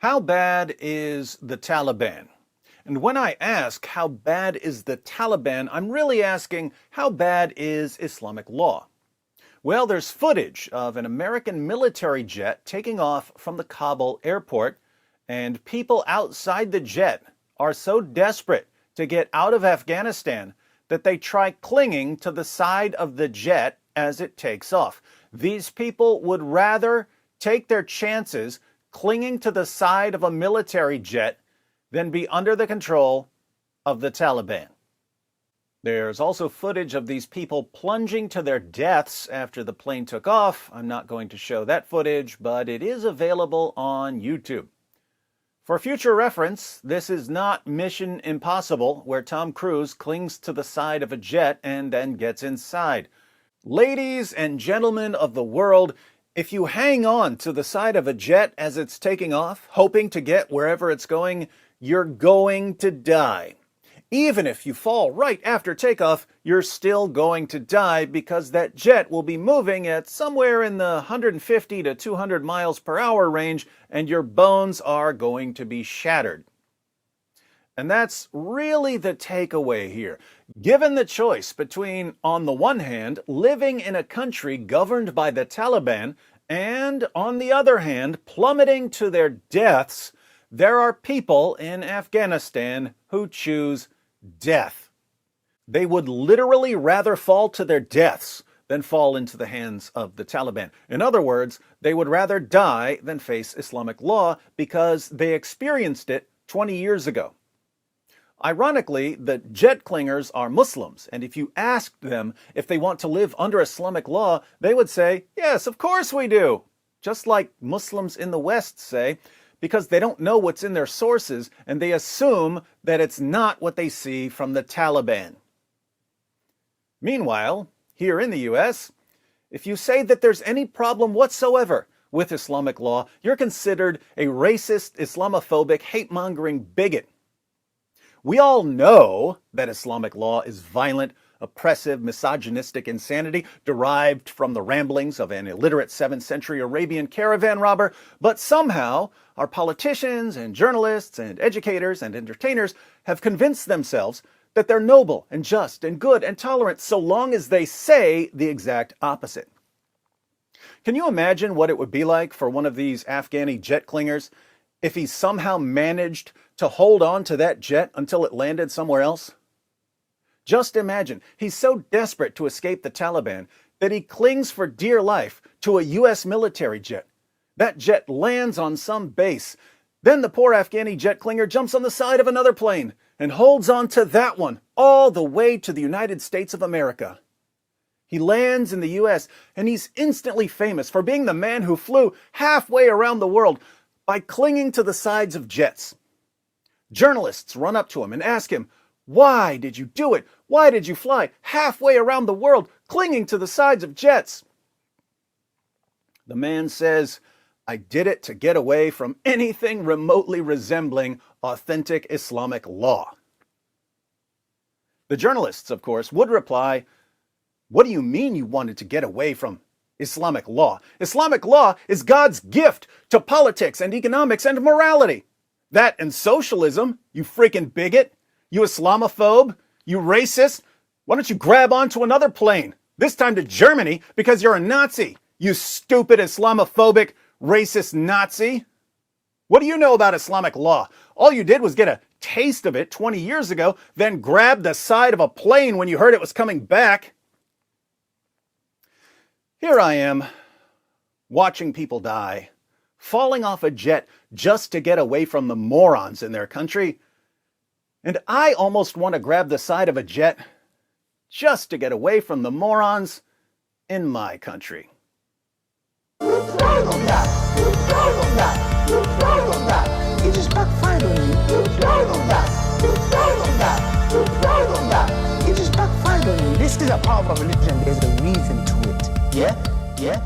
How bad is the Taliban? And when I ask how bad is the Taliban, I'm really asking how bad is Islamic law? Well, there's footage of an American military jet taking off from the Kabul airport, and people outside the jet are so desperate to get out of Afghanistan that they try clinging to the side of the jet as it takes off. These people would rather take their chances clinging to the side of a military jet than be under the control of the Taliban. There's also footage of these people plunging to their deaths after the plane took off. I'm not going to show that footage, but it is available on YouTube. For future reference, this is not Mission Impossible, where Tom Cruise clings to the side of a jet and then gets inside. Ladies and gentlemen of the world, if you hang on to the side of a jet as it's taking off, hoping to get wherever it's going, you're going to die. Even if you fall right after takeoff, you're still going to die because that jet will be moving at somewhere in the 150 to 200 miles per hour range, and your bones are going to be shattered. And that's really the takeaway here. Given the choice between, on the one hand, living in a country governed by the Taliban, and on the other hand, plummeting to their deaths, there are people in Afghanistan who choose death. They would literally rather fall to their deaths than fall into the hands of the Taliban. In other words, they would rather die than face Islamic law because they experienced it 20 years ago. Ironically, the jet clingers are Muslims, and if you asked them if they want to live under Islamic law, they would say, yes, of course we do. Just like Muslims in the West say, because they don't know what's in their sources, and they assume that it's not what they see from the Taliban. Meanwhile, here in the US, if you say that there's any problem whatsoever with Islamic law, you're considered a racist, Islamophobic, hate-mongering bigot. We all know that Islamic law is violent, oppressive, misogynistic insanity derived from the ramblings of an illiterate 7th century Arabian caravan robber, but somehow our politicians and journalists and educators and entertainers have convinced themselves that they're noble and just and good and tolerant so long as they say the exact opposite. Can you imagine what it would be like for one of these Afghani jet clingers if he somehow managed to hold on to that jet until it landed somewhere else? Just imagine, he's so desperate to escape the Taliban that he clings for dear life to a US military jet. That jet lands on some base. Then the poor Afghani jet clinger jumps on the side of another plane and holds on to that one all the way to the United States of America. He lands in the US, and he's instantly famous for being the man who flew halfway around the world by clinging to the sides of jets. Journalists run up to him and ask him, why did you do it? Why did you fly halfway around the world clinging to the sides of jets? The man says, I did it to get away from anything remotely resembling authentic Islamic law. The journalists, of course, would reply, what do you mean you wanted to get away from Islamic law? Islamic law is God's gift to politics and economics and morality. That and socialism, you freaking bigot, you Islamophobe, you racist. Why don't you grab onto another plane, this time to Germany, because you're a Nazi, you stupid Islamophobic, racist Nazi. What do you know about Islamic law? All you did was get a taste of it 20 years ago, then grabbed the side of a plane when you heard it was coming back. Here I am, watching people die, falling off a jet just to get away from the morons in their country. And I almost want to grab the side of a jet just to get away from the morons in my country. It just backfired on you. It just backfired on you. This is a part of a religion. There's a reason to it. Yeah?